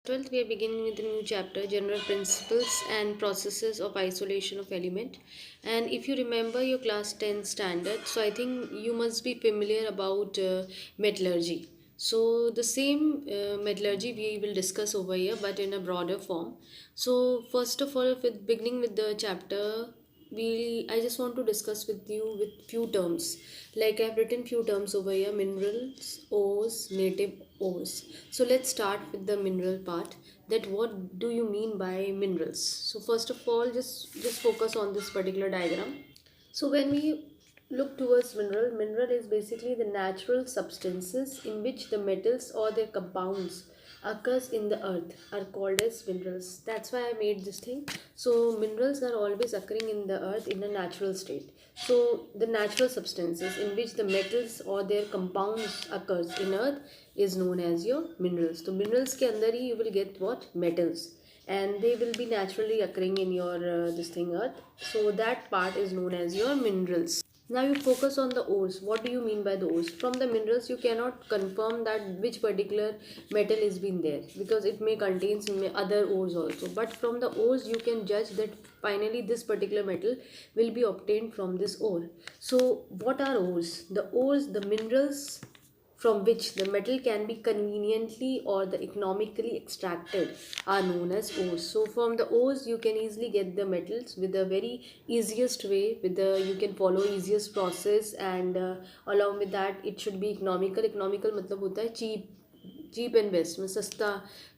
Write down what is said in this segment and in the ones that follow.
12th, we are beginning with a new chapter, General Principles and Processes of Isolation of Element. And if you remember your class 10 standard, so I think you must be familiar about metallurgy. So the same metallurgy we will discuss over here, but in a broader form. So first of all, with beginning with the chapter, I just want to discuss with you with few terms. Like I've written few terms over here: minerals, ores, native ores. So let's start with the mineral part. That what do you mean by minerals? So first of all, just focus on this particular diagram. So when we look towards mineral is basically the natural substances in which the metals or their compounds occurs in the earth are called as minerals. That's why I made this thing. So minerals are always occurring in the earth in a natural state. So the natural substances in which the metals or their compounds occurs in earth is known as your minerals. So minerals के अंदर ही you will get what? Metals, and they will be naturally occurring in your this thing earth. So that part is known as your minerals. Now you focus on the ores. What do you mean by the ores? From the minerals you cannot confirm that which particular metal is been there, because it may contains other ores also, but from the ores you can judge that finally this particular metal will be obtained from this ore. So what are ores? The minerals from which the metal can be conveniently or the economically extracted are known as ores. So from the ores you can easily get the metals with the very easiest way, with the you can follow easiest process, and along with that it should be economical मतलब होता है cheap and best में सस्ता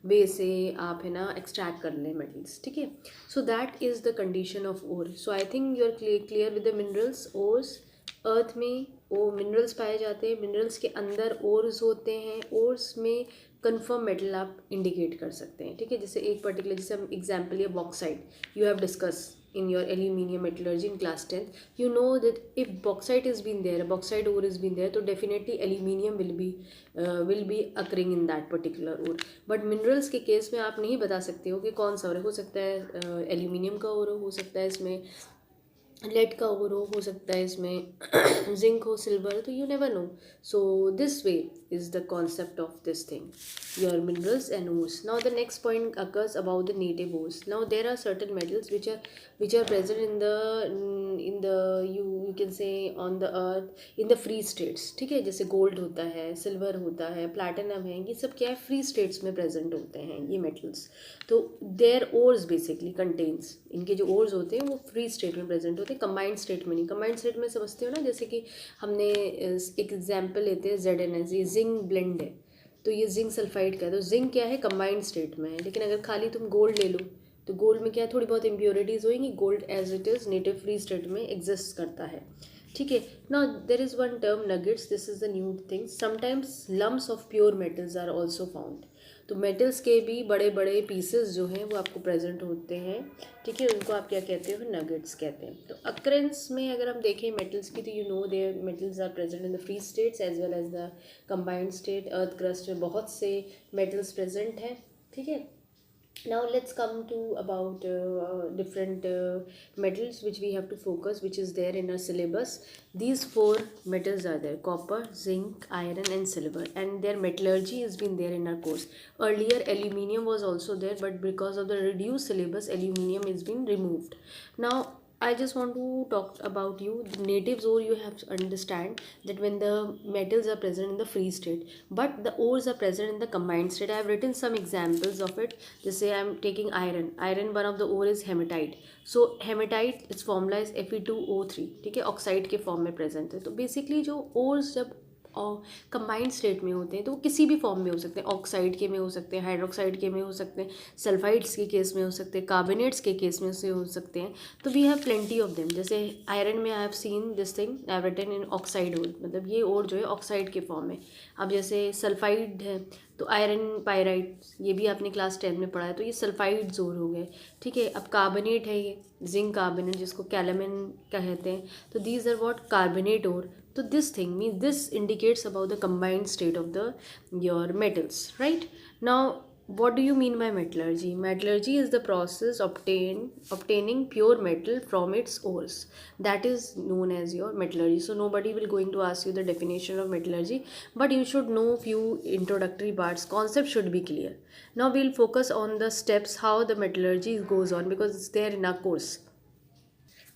वे से आप है ना extract कर लें मेटल्स. ठीक है. So that is the condition of ore. So I think you are clear with the minerals. Ores earth में वो मिनरल्स पाए जाते हैं. मिनरल्स के अंदर ओर्स होते हैं. ओर्स में कन्फर्म मेटल आप इंडिकेट कर सकते हैं. ठीक है. जैसे एक पर्टिकुलर, जैसे हम एग्जाम्पल या bauxite you have discuss in your aluminium metallurgy in class 10th. You know that if bauxite has been there, bauxite ore has been there, so definitely aluminium will be occurring in that particular ore. But minerals के case में आप नहीं बता सकते हो कि कौन सा हो सकता है एल्यूमिनियम का ओर हो सकता है इसमें लेड का ओवर हो सकता है इसमें जिंक हो, सिल्वर, तो you never know. So this way is the concept of this thing, your minerals and ores. Now the next point occurs about the native ores. Now there are certain metals which are present in the you can say on the earth in the free states. ठीक है. जैसे gold होता है, silver होता है, platinum है, ये सब क्या है, फ्री स्टेट्स में प्रेजेंट होते हैं ये मेटल्स. तो देयर ओर्स बेसिकली कंटेन्स, इनके जो ओर्स होते हैं वो फ्री स्टेट में प्रेजेंट होते हैं, कंबाइंड स्टेट में नहीं. कंबाइंड स्टेट में समझते हो ना, जैसे कि हमने एक एग्जाम्पल लेते हैं ZnS, ये जिंक ब्लेंड है तो ये जिंक सल्फाइड का है. तो जिंक क्या है, कंबाइंड स्टेट में है. लेकिन अगर खाली तुम गोल्ड ले लो तो गोल्ड में क्या है, थोड़ी बहुत इम्प्योरिटीज़ होएंगी. Gold as it is native free state में एग्जिस्ट करता है. ठीक है. Now there is one term nuggets. This is the new thing. Sometimes lumps of pure metals are also found. तो मेटल्स के भी बड़े बड़े पीसेस जो हैं वो आपको प्रेजेंट होते हैं. ठीक है. उनको आप क्या कहते हो, नगेट्स कहते हैं. तो अक्रेंस में अगर हम देखें मेटल्स की, तो you know there metals are present in the free states as well as the combined state. Earth crust में बहुत से मेटल्स प्रेजेंट हैं. ठीक है. Now let's come to about different metals which we have to focus, which is there in our syllabus. These four metals are there: copper, zinc, iron and silver, and their metallurgy has been there in our course. Earlier aluminium was also there, but because of the reduced syllabus aluminium is been removed. Now I just want to talk about you the natives ore. You have to understand that when the metals are present in the free state, but the ores are present in the combined state. I have written some examples of it. Just say I am taking iron. Iron, one of the ore is hematite. So hematite, its formula is Fe2O3. ठीक है. Oxide के form में present है. तो basically जो ores जब और combined state में होते हैं तो वो किसी भी फॉर्म में हो सकते हैं. ऑक्साइड के में हो सकते हैं, हाइड्रोक्साइड के में हो सकते हैं, सल्फाइड्स के केस में हो सकते हैं, कार्बोनेट्स के केस में से हो सकते हैं. तो we have plenty of them. जैसे आयरन में I have seen this thing, I have written in oxide ore, मतलब ये ओर जो है ऑक्साइड के फॉर्म में. अब जैसे सल्फाइड है तो आयरन पायराइट, ये भी आपने क्लास 10 में पढ़ा है, तो ये सल्फाइड्स ओर हो गए. ठीक है. अब कार्बोनेट है ये जिंक कार्बोनेट, जिसको कैलामिन कहते हैं. तो these are what, carbonate ore. So this thing means this indicates about the combined state of the your metals, right? Now What do you mean by metallurgy? Metallurgy is the process obtaining pure metal from its ores. That is known as your metallurgy. So nobody will going to ask you the definition of metallurgy, but you should know few introductory parts. Concept should be clear. Now we'll focus on the steps how the metallurgy goes on, because it's there in our course.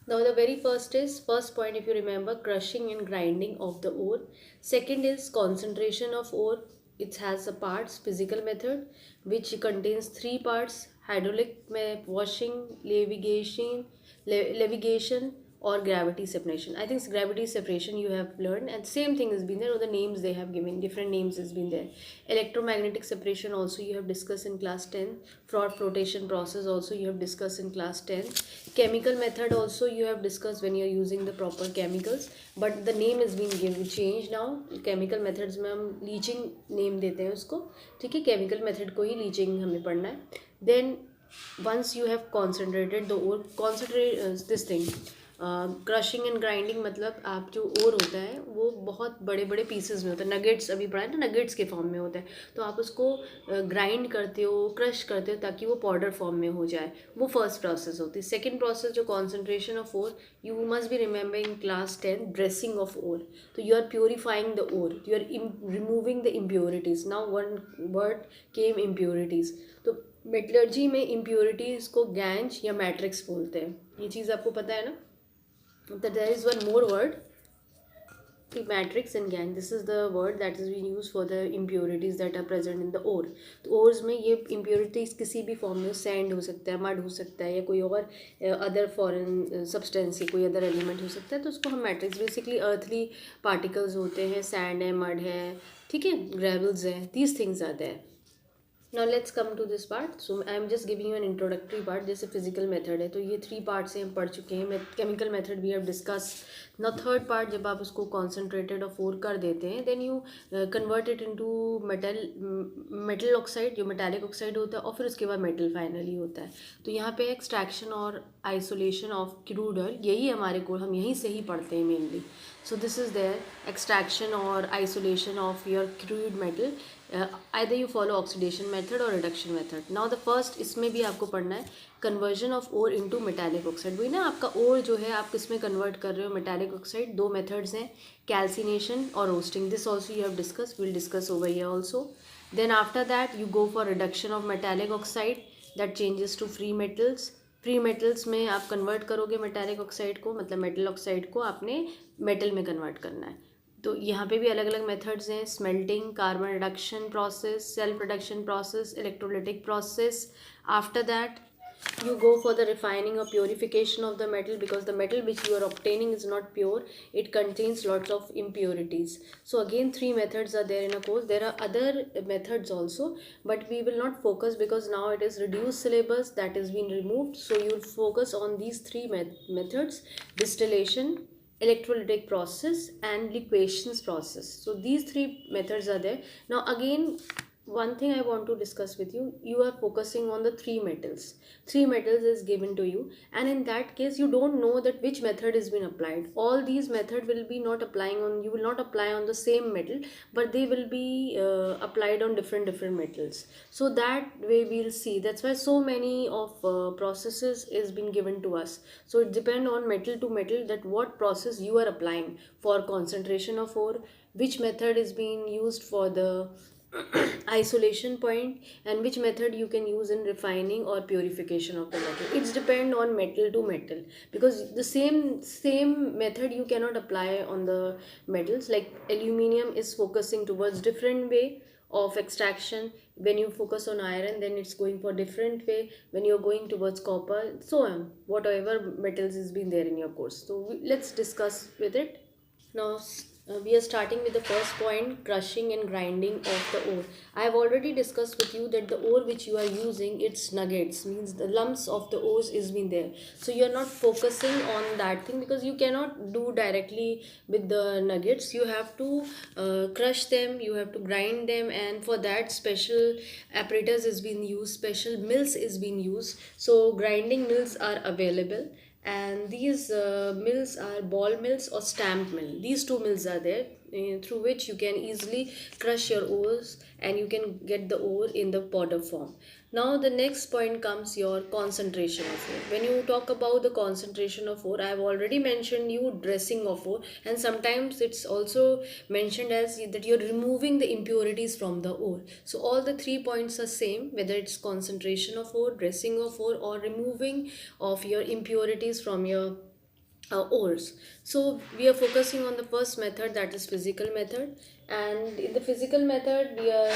Now the very first point, if you remember, crushing and grinding of the ore. Second is concentration of ore. It has a parts physical method which contains three parts: hydraulic washing, levitation, or gravity separation. I think gravity separation you have learned, and same thing has been there, or the names they have given different names has been there. Electromagnetic separation also you have discussed in class 10. Fraud flotation process also you have discussed in class 10. Chemical method also you have discussed when you are using the proper chemicals, but the name is being given changed now. Chemical methods में हम leaching name देते हैं उसको, ठीक है. Chemical method को ही leaching हमें पढ़ना है. Then once you have concentrated the ore, concentrate this thing, crushing and grinding मतलब आप जो ओर होता है वो बहुत बड़े बड़े पीसेस में होता है. नगेट्स अभी पढ़ा है ना, नगेट्स के फॉर्म में होता है. तो आप उसको ग्राइंड करते हो, क्रश करते हो ताकि वो पाउडर फॉर्म में हो जाए. वो फर्स्ट प्रोसेस होती है. सेकंड प्रोसेस जो concentration of ore, you must be remember in class 10 dressing of ore. तो you are purifying the ore, you are removing the impurities. Now one word came impurities. तो metallurgy में impurities को gangue या matrix बोलते हैं. ये चीज़ आपको पता है ना. That there is one more word, matrix and gangue. This is the word that is being used for the impurities that are present in the ore. तो ores में ये impurities किसी भी फॉर्म में, सैंड हो सकता है, मड हो सकता है, या कोई और अदर फॉरेन सब्सटेंस या कोई अदर एलिमेंट हो सकता है. तो उसको हम मैट्रिक्स, बेसिकली अर्थली पार्टिकल्स होते हैं, सैंड है, मड है, ठीक है, ग्रेवल्स है, these things are there. Now let's come to this part. So I am just giving you an introductory part. जैसे physical method है तो ये थ्री पार्ट से हम पढ़ चुके हैं. Chemical method we have discussed. Now third part, जब आप उसको concentrated of ore कर देते हैं, then you convert it into metal oxide, जो metallic oxide होता है, और फिर उसके बाद metal finally होता है. तो यहाँ पे extraction और isolation of crude oil, यही हमारे को, हम यहीं से ही पढ़ते हैं mainly. So this is there, extraction or isolation of your crude metal. Either you follow oxidation method or reduction method. Now the first, इसमें भी आपको पढ़ना है conversion of ore into metallic oxide. वही ना, आपका ore जो है आप किस में convert कर रहे हो, metallic oxide. दो methods हैं, calcination और roasting. This also you have discussed, we'll discuss over here also. Then after that you go for reduction of metallic oxide, that changes to free metals. Free metals में आप convert करोगे metallic oxide को, मतलब metal oxide को आपने metal में convert करना है. तो यहाँ पे भी अलग अलग मेथड्स हैं, smelting, carbon reduction process, self reduction process, electrolytic process. After that you go for the refining or purification of the metal, because the metal which you are obtaining is not pure, it contains lots of impurities. So again three methods are there in a course. There are other methods also, but we will not focus because now it is reduced syllabus that is being removed. So you will focus on these three methods: distillation, electrolytic process, and liquefaction process. So these three methods are there. Now again, one thing I want to discuss with you, you are focusing on the three metals is given to you, and in that case you don't know that which method is being applied. All these method will be not applying on, you will not apply on the same metal, but they will be applied on different metals. So that way we'll see. That's why so many of processes is being given to us. So it depend on metal to metal that what process you are applying for concentration of ore, which method is being used for the isolation point, and which method you can use in refining or purification of the metal. It's depend on metal to metal, because the same method you cannot apply on the metals. Like aluminium is focusing towards different way of extraction. When you focus on iron, then it's going for different way. When you're going towards copper, so on, whatever metals is been there in your course. So let's discuss with it. Now we are starting with the first point, crushing and grinding of the ore. I have already discussed with you that the ore which you are using, its nuggets, means the lumps of the ores is been there. So you are not focusing on that thing, because you cannot do directly with the nuggets. You have to crush them, you have to grind them, and for that special apparatus is being used, special mills is being used. So grinding mills are available. and these mills are ball mills or stamp mill. These two mills are there, through which you can easily crush your ores and you can get the ore in the powder form. Now the next point comes your concentration of ore. When you talk about the concentration of ore, I have already mentioned you dressing of ore, and sometimes it's also mentioned as that you're removing the impurities from the ore. So all the 3 points are same, whether it's concentration of ore, dressing of ore, or removing of your impurities from your ores. So we are focusing on the first method, that is physical method, and in the physical method we are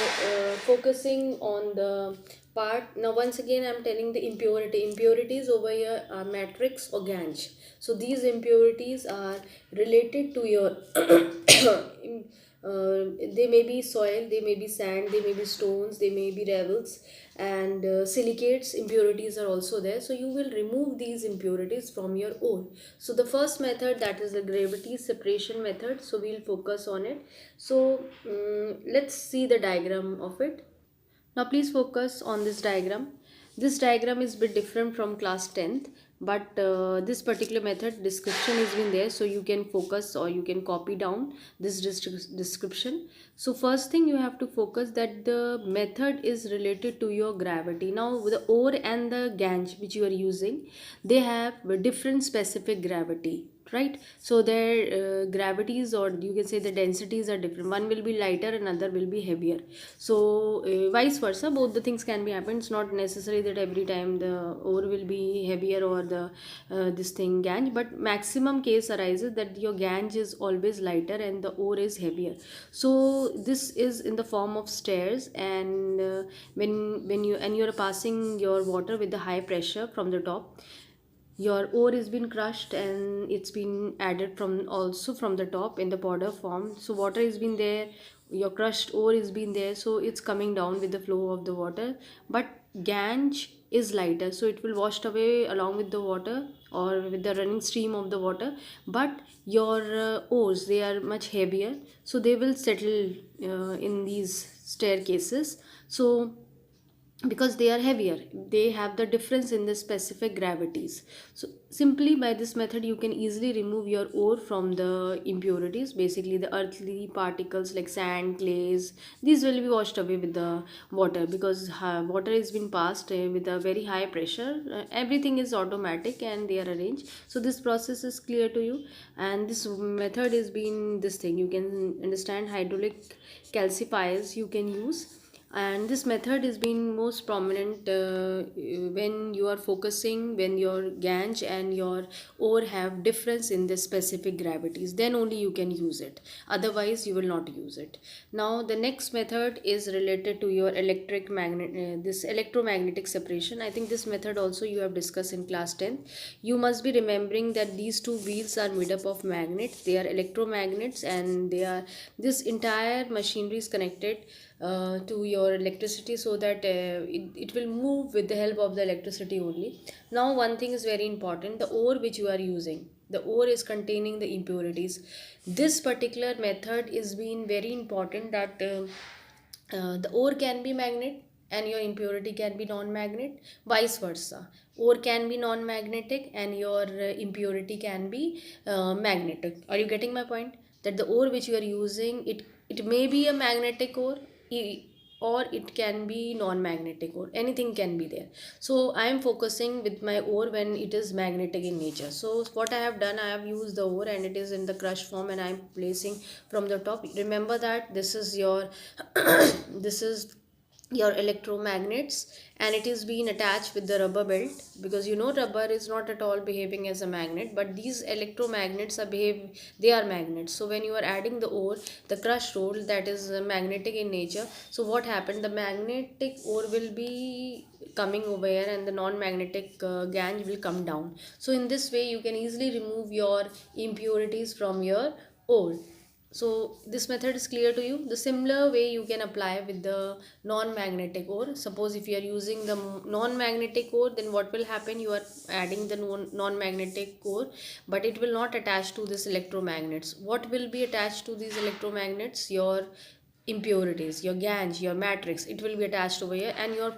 focusing on the part. Now once again I'm telling the impurities over here are matrix or ganj. So these impurities are related to your they may be soil, they may be sand, they may be stones, they may be revels, and silicates impurities are also there. So you will remove these impurities from your ore. So the first method, that is the gravity separation method, so we'll focus on it. So let's see the diagram of it. Now please focus on this diagram. This diagram is a bit different from class 10th, but this particular method description is been there, so you can focus or you can copy down this description. So first thing you have to focus that the method is related to your gravity. Now the ore and the ganj which you are using, they have a different specific gravity, right? So their gravities, or you can say the densities, are different. One will be lighter, another will be heavier. So vice versa, both the things can be happened. It's not necessary that every time the ore will be heavier or the this thing ganj, but maximum case arises that your ganj is always lighter and the ore is heavier. So this is in the form of stairs, and when you're passing your water with the high pressure from the top, your ore is been crushed and it's been added from also from the top in the powder form. So water has been there, your crushed ore is been there, so it's coming down with the flow of the water. But ganj is lighter, so it will washed away along with the water or with the running stream of the water. But your ores, they are much heavier, so they will settle in these staircases. So because they are heavier, they have the difference in the specific gravities. So simply by this method you can easily remove your ore from the impurities, basically the earthly particles like sand, clays. These will be washed away with the water, because water has been passed with a very high pressure. Everything is automatic and they are arranged. So this process is clear to you, and this method is been this thing, you can understand hydraulic calcifiers you can use. And this method is being most prominent when you are focusing, when your ganj and your ore have difference in the specific gravities, then only you can use it, otherwise you will not use it. Now the next method is related to your electric magnet this electromagnetic separation. I think this method also you have discussed in class 10. You must be remembering that these two wheels are made up of magnets, they are electromagnets, and they are, this entire machinery is connected to your electricity, so that it will move with the help of the electricity only. Now one thing is very important, the ore which you are using, the ore is containing the impurities. This particular method is being very important, that the ore can be magnet and your impurity can be non-magnet, vice versa. Ore can be non-magnetic and your impurity can be magnetic. Are you getting my point? That the ore which you are using, it may be a magnetic ore, or it can be non-magnetic ore, anything can be there. So I am focusing with my ore when it is magnetic in nature. So what I have done, I have used the ore and it is in the crushed form, and I am placing from the top. Remember that this is your this is your electromagnets, and it is being attached with the rubber belt, because you know rubber is not at all behaving as a magnet, but these electromagnets are they are magnets. So when you are adding the ore, the crushed ore, that is magnetic in nature, so what happened, the magnetic ore will be coming over here and the non-magnetic ganj will come down. So in this way you can easily remove your impurities from your ore. So this method is clear to you. The similar way you can apply with the non-magnetic ore. Suppose if you are using the non-magnetic ore, then what will happen, you are adding the non-magnetic ore, but it will not attach to this electromagnets. What will be attached to these electromagnets? Your impurities, your ganj, your matrix, it will be attached over here, and your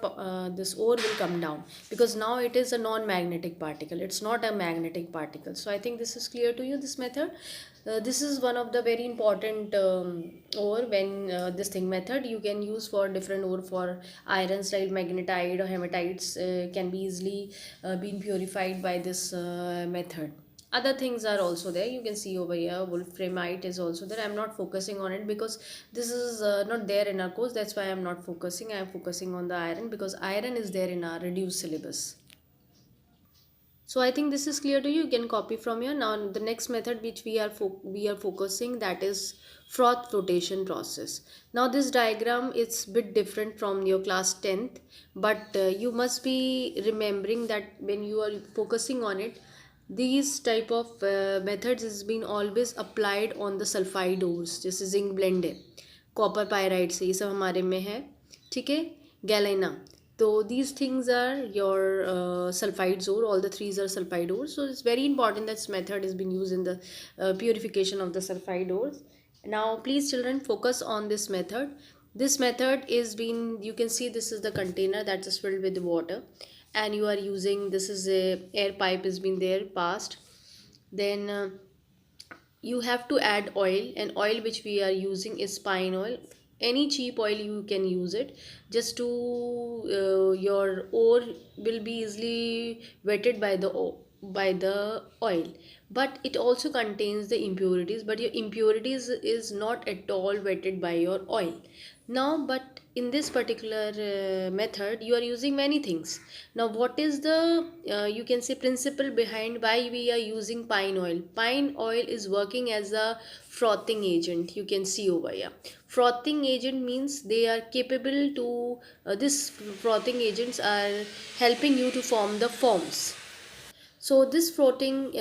this ore will come down, because now it is a non-magnetic particle, it's not a magnetic particle. So I think this is clear to you, this method. This is one of the very important ore. When this thing method you can use for different ore, for irons like magnetite or hematites can be easily been purified by this method. Other things are also there, you can see over here wolframite is also there. I'm not focusing on it because this is not there in our course, that's why I'm not focusing. I'm focusing on the iron because iron is there in our reduced syllabus. So I think this is clear to you. You can copy from here. Now the next method which we are focusing, that is froth flotation process. Now this diagram is bit different from your class 10th, but you must be remembering that when you are focusing on it, these type of methods has been always applied on the sulfide ores. जैसे zinc blende है, copper pyrite से, ये सब हमारे में है, ठीक है, galena. So these things are your sulfides ore. All the threes are sulfide ores. So it's very important that this method has been used in the purification of the sulfide ores. Now please children focus on this method. This method is been, you can see this is the container that is filled with water, and you are using, this is a air pipe has been there passed. Then you have to add oil, and oil which we are using is pine oil. Any cheap oil you can use it, just to your ore will be easily wetted by by the oil. But it also contains the impurities, but your impurities is not at all wetted by your oil. Now but in this particular method you are using many things. Now what is the you can say principle behind why we are using pine oil? Pine oil is working as a frothing agent. You can see over here, frothing agent means they are capable to this frothing agents are helping you to form the foams. So this frothing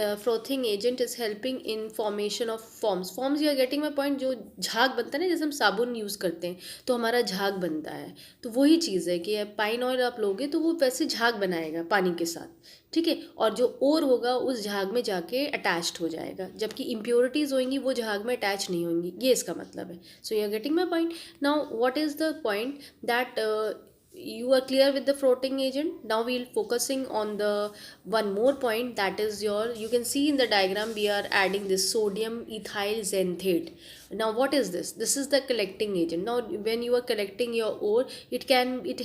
agent is helping in formation of forms. Forms, you are getting my point. जो झाग बनता है ना, जैसे हम साबुन use करते हैं तो हमारा झाग बनता है, तो वही चीज़ है कि पाइन ऑयल आप लोगे तो वो वैसे झाग बनाएगा पानी के साथ, ठीक है, और जो और होगा उस झाग में जाके अटैच्ड हो जाएगा, जबकि इम्प्योरिटीज़ होंगी वो झाग में अटैच नहीं होंगी, ये इसका मतलब है. So you are getting my point. Now what is the point that you are clear with the frothing agent. Now we'll focusing on the one more point, that is your, you can see in the diagram we are adding this sodium ethyl xanthate. Now what is this? This is the collecting agent. Now when you are collecting your ore, it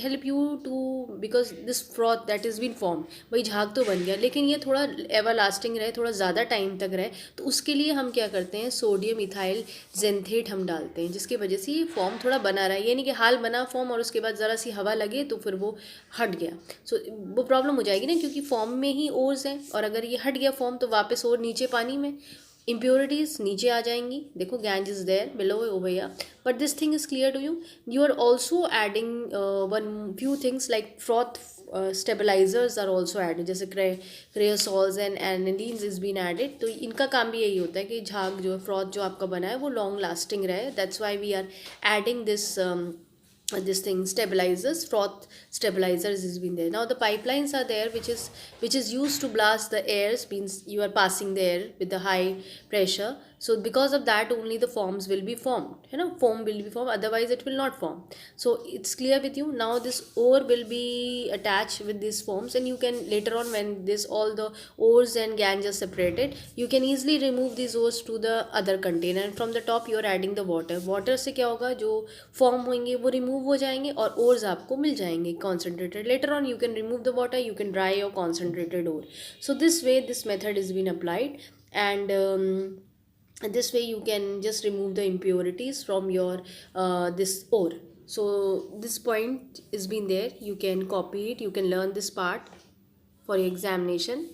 help you to, because this froth that is been formed, भाई झाग तो बन गया लेकिन ये थोड़ा everlasting रहे, थोड़ा ज़्यादा टाइम तक रहे, तो उसके लिए हम क्या करते हैं, सोडियम इथाइल जेंथेट हम डालते हैं, जिसकी वजह से ये फॉर्म थोड़ा बना रहा है. ये नहीं कि हाल बना फॉर्म और उसके बाद ज़रा सी हवा लगे तो फिर वो हट गया. सो वो प्रॉब्लम हो जाएगी ना, क्योंकि फॉर्म में ही ओर्स हैं, और अगर ये हट गया फॉर्म तो वापस और नीचे पानी में impurities नीचे आ जाएंगी. देखो ganj is there below over here, but this thing is clear to you. You are also adding one few things like froth stabilizers are also added, जैसे creosols and anilines is been added. तो इनका काम भी यही होता है कि झाग जो फ्रॉथ जो आपका बना है वो लॉन्ग लास्टिंग रहे. That's why we are adding this thing stabilizers, froth stabilizers has been there. Now the pipelines are there which is used to blast the airs, means you are passing the air with the high pressure. So because of that only the forms will be formed, you know, foam will be formed, otherwise it will not form. So it's clear with you. Now this ore will be attached with these forms, and you can later on, when this all the ores and ganj are separated, you can easily remove these ores to the other container, and from the top you are adding the water से क्या होगा, जो form होंगे वो remove हो जाएंगे और ores आपको मिल जाएंगे concentrated. Later on you can remove the water, you can dry your concentrated ore. So this way this method is been applied, and this way you can just remove the impurities from your this ore. So this point is been there, you can copy it, you can learn this part for your examination.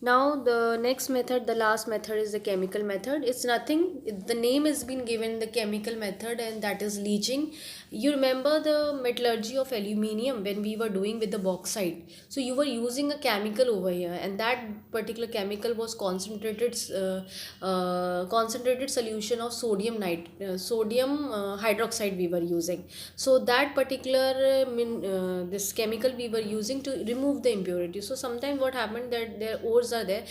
Now the next method, the last method, is the chemical method. It's nothing, the name has been given the chemical method, and that is leaching. You remember the metallurgy of aluminium when we were doing with the bauxite? So you were using a chemical over here, and that particular chemical was concentrated solution of sodium hydroxide we were using. So that particular this chemical we were using to remove the impurity. So sometimes what happened that their ores are there,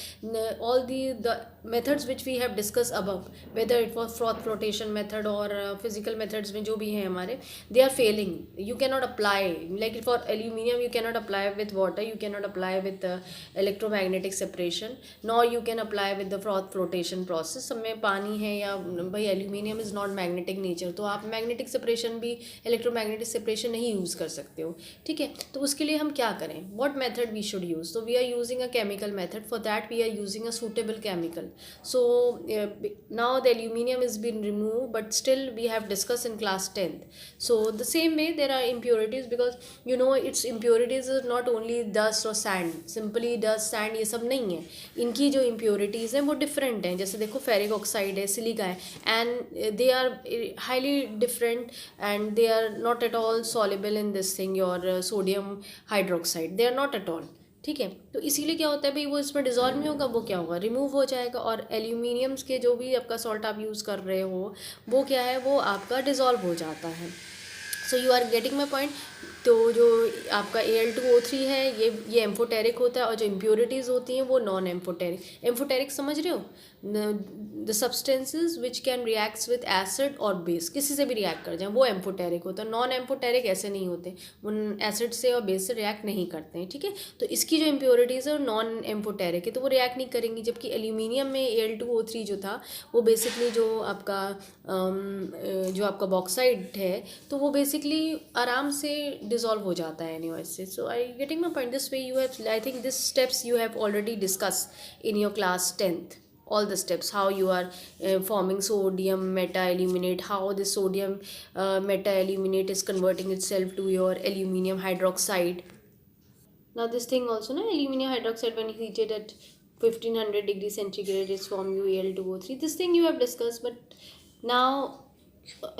all the methods which we have discussed above, whether it was froth flotation method or physical methods में जो भी हैं हमारे, they are failing. You cannot apply, like for aluminium you cannot apply with water, you cannot apply with electromagnetic separation, nor you can apply with the froth flotation process. सब में पानी है या भाई aluminium is not magnetic nature, तो आप magnetic separation भी electromagnetic separation नहीं use कर सकते हो, ठीक है. तो उसके लिए हम क्या करें, what method we should use? So we are using a chemical method. For that we are using a suitable chemical. So now the aluminium has been removed, but still we have discussed in class 10th. So the same way there are impurities, because you know its impurities is not only dust or sand, simply dust sand ये सब नहीं है. इनकी जो impurities हैं वो different हैं. जैसे देखो ferric oxide है, silica है, and they are highly different, and they are not at all soluble in this thing, your sodium hydroxide, they are not at all. ठीक है. तो इसीलिए क्या होता है भाई, वो इसमें डिजॉल्व नहीं होगा, वो क्या होगा, रिमूव हो जाएगा. और एल्यूमिनियम्स के जो भी आपका सॉल्ट आप यूज़ कर रहे हो वो क्या है, वो आपका डिजॉल्व हो जाता है. So you are getting my point. तो जो आपका Al2O3 है ये एम्फोटेरिक होता है, और जो इम्प्योरिटीज़ होती हैं वो नॉन एम्फोटेरिक. एम्फोटेरिक समझ रहे हो, the substances which can reacts with acid और बेस, किसी से भी रिएक्ट कर जाए वो एम्फोटेरिक होता है. नॉन एम्फोटेरिक ऐसे नहीं होते, उन एसिड से और बेस से रिएक्ट नहीं करते हैं, ठीक है. तो इसकी जो इम्प्योरिटीज़ है वो नॉन एम्फोटेरिक है, तो वो रिएक्ट नहीं करेंगी. जबकि एल्यूमिनियम में Al2O3 जो था वो बेसिकली जो आपका बॉक्साइड है, तो वो बेसिकली आराम से डिजॉल्व हो जाता है एनीवे से. So I getting my point. This way you have, I think this steps you have already discussed in your class 10th, all the steps, how you are forming sodium meta aluminate, how this sodium meta aluminate is converting itself to your aluminium hydroxide. Now this thing also, na, aluminium hydroxide when heated at 1500 degrees centigrade is form Al2O3. This thing you have discussed, but now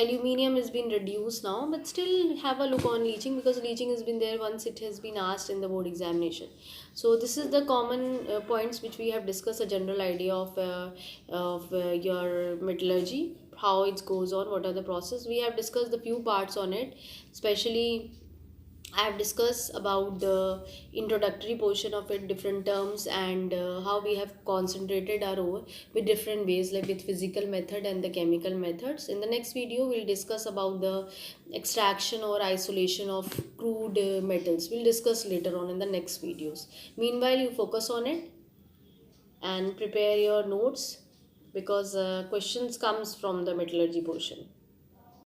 aluminium has been reduced now, but still have a look on leaching, because leaching has been there once it has been asked in the board examination. So this is the common points which we have discussed, a general idea of your metallurgy, how it goes on, what are the process. We have discussed the few parts on it, especially I have discussed about the introductory portion of it, different terms, and how we have concentrated our ore with different ways, like with physical method and the chemical methods. In the next video, we'll discuss about the extraction or isolation of crude metals. We'll discuss later on in the next videos. Meanwhile, you focus on it and prepare your notes, because questions comes from the metallurgy portion.